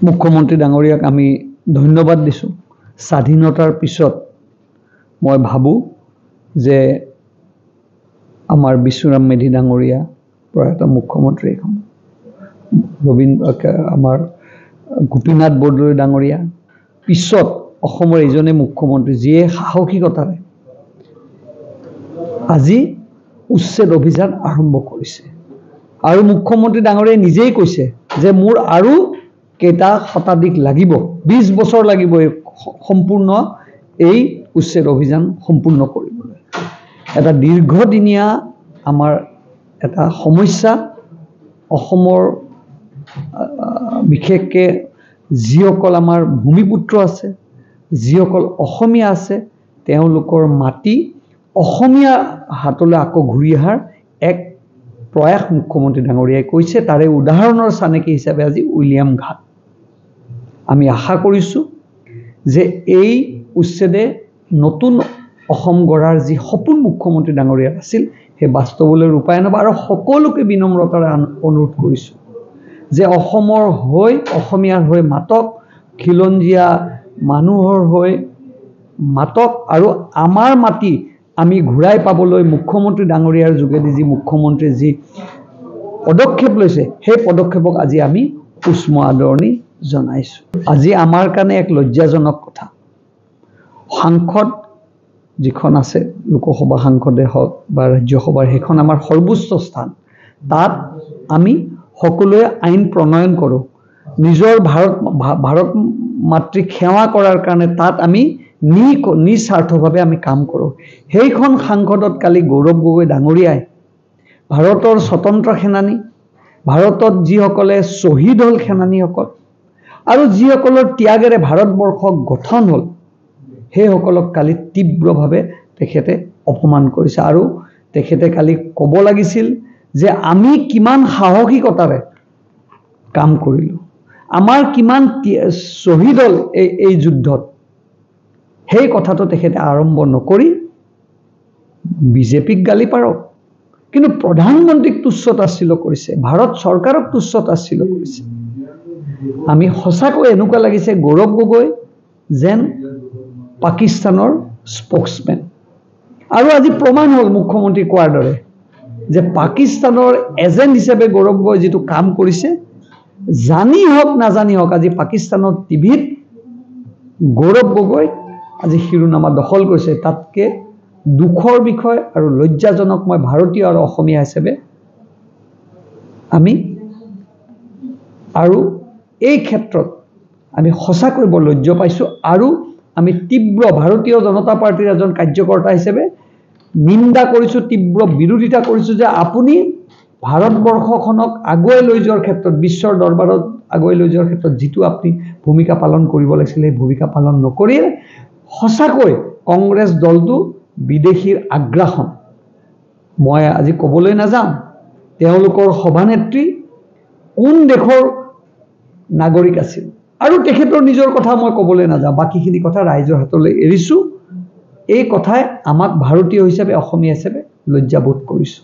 মুখ্যমন্ত্ৰী ডাঙৰীয়াক আমি ধন্যবাদ দিছোঁ। স্বাধীনতাৰ পিছত মই ভাবোঁ যে আমাৰ বিশ্বৰাম মেধি ডাঙৰীয়া প্ৰয়াত মুখ্যমন্ত্ৰী আমাৰ গোপীনাথ বৰদলৈ ডাঙৰীয়া পিছত অসমৰ এজনে মুখ্যমন্ত্ৰী যিয়ে সাহসিকতাৰে আজি উচ্ছেদ অভিযান আৰম্ভ কৰিছে আৰু মুখ্যমন্ত্ৰী ডাঙৰীয়াই নিজেই কৈছে যে মোৰ আৰু কেইটা শতাধিক লাগিব, 20 বছৰ লাগিব সম্পূৰ্ণ এই উচ্ছেদ অভিযান সম্পূৰ্ণ কৰিবলৈ। এটা দীৰ্ঘদিনীয়া আমাৰ এটা সমস্যা অসমৰ বিশেষকৈ যিসকল আমাৰ ভূমিপুত্ৰ আছে, যিসকল অসমীয়া আছে, তেওঁলোকৰ মাটি অসমীয়া হাতলৈ আকৌ ঘূৰি অহাৰ এক প্ৰয়াস মুখ্যমন্ত্ৰী ডাঙৰীয়াই কৈছে। তাৰে উদাহৰণৰ চানেকি হিচাপে আজি উইলিয়াম ঘাট। আমি আশা কৰিছোঁ যে এই উচ্ছেদে নতুন অসম গঢ়াৰ যি সপোন মুখ্যমন্ত্ৰী ডাঙৰীয়াৰ আছিল সেই বাস্তৱলৈ ৰূপায়ণ হ'ব। আৰু সকলোকে বিনম্ৰতাৰে অনুৰোধ কৰিছোঁ যে অসমৰ হৈ অসমীয়াৰ হৈ মাতক, খিলঞ্জীয়া মানুহৰ হৈ মাতক আৰু আমাৰ মাটি আমি ঘূৰাই পাবলৈ মুখ্যমন্ত্ৰী ডাঙৰীয়াৰ যোগেদি যি মুখ্যমন্ত্ৰীয়ে যি পদক্ষেপ লৈছে সেই পদক্ষেপক আজি আমি উষ্ম আদৰণি জনাইছোঁ। আজি আমাৰ কাৰণে এক লজ্জাজনক কথা, সাংসদ যিখন আছে লোকসভা সাংসদে হওক বা ৰাজ্যসভাৰ, সেইখন আমাৰ সৰ্বোচ্চ স্থান। তাত আমি সকলোৱে আইন প্ৰণয়ন কৰোঁ, নিজৰ ভাৰত মাতৃক সেৱা কৰাৰ কাৰণে তাত আমি নিস্বাৰ্থভাৱে আমি কাম কৰোঁ। সেইখন সাংসদত কালি গৌৰৱ গগৈ ডাঙৰীয়াই ভাৰতৰ স্বতন্ত্ৰ সেনানী, ভাৰতত যিসকলে শ্বহীদ হ'ল সেনানীসকল আৰু যিসকলৰ ত্যাগেৰে ভাৰতবৰ্ষ গঠন হ'ল, সেইসকলক কালি তীব্ৰভাৱে তেখেতে অপমান কৰিছে। আৰু তেখেতে কালি ক'ব লাগিছিল যে আমি কিমান সাহসিকতাৰে কাম কৰিলোঁ, আমাৰ কিমান শ্বহীদ হ'ল এই যুদ্ধত, সেই কথাটো তেখেতে আৰম্ভ নকৰি বিজেপিক গালি পাৰক, কিন্তু প্ৰধানমন্ত্ৰীক তুচ্ছতাচ্ছিল্য কৰিছে, ভাৰত চৰকাৰক তুচ্ছতাচ্ছিল্য কৰিছে। আমি সঁচাকৈ এনেকুৱা লাগিছে গৌৰৱ গগৈ যেন পাকিস্তানৰ স্প'ক্সমেন। আৰু আজি প্ৰমাণ হ'ল মুখ্যমন্ত্ৰী কোৱাৰ দৰে যে পাকিস্তানৰ এজেণ্ট হিচাপে গৌৰৱ গগৈ যিটো কাম কৰিছে, জানি হওক নাজানি হওক আজি পাকিস্তানৰ টিভিত গৌৰৱ গগৈ আজি শিৰোনামা দখল কৰিছে। তাতকৈ দুখৰ বিষয় আৰু লজ্জাজনক মই ভাৰতীয় আৰু অসমীয়া হিচাপে আমি আৰু এই ক্ষেত্ৰত আমি সঁচাকৈ বৰ লজ্জা পাইছোঁ। আৰু আমি তীব্ৰ ভাৰতীয় জনতা পাৰ্টীৰ এজন কাৰ্যকৰ্তা হিচাপে নিন্দা কৰিছোঁ, তীব্ৰ বিৰোধিতা কৰিছোঁ যে আপুনি ভাৰতবৰ্ষখনক আগুৱাই লৈ যোৱাৰ ক্ষেত্ৰত, বিশ্বৰ দৰবাৰত আগুৱাই লৈ যোৱাৰ ক্ষেত্ৰত যিটো আপুনি ভূমিকা পালন কৰিব লাগিছিল সেই ভূমিকা পালন নকৰি সঁচাকৈ কংগ্ৰেছ দলটো বিদেশীৰ আগ্ৰাসন। মই আজি ক'বলৈ নাযাওঁ তেওঁলোকৰ সভানেত্ৰী কোন দেশৰ নাগৰিক আছিল, আৰু তেখেতৰ নিজৰ কথা মই ক'বলৈ নাযাওঁ, বাকীখিনি কথা ৰাইজৰ হাতলৈ এৰিছোঁ। এই কথাই আমাক ভাৰতীয় হিচাপে অসমীয়া হিচাপে লজ্জাবোধ কৰিছোঁ।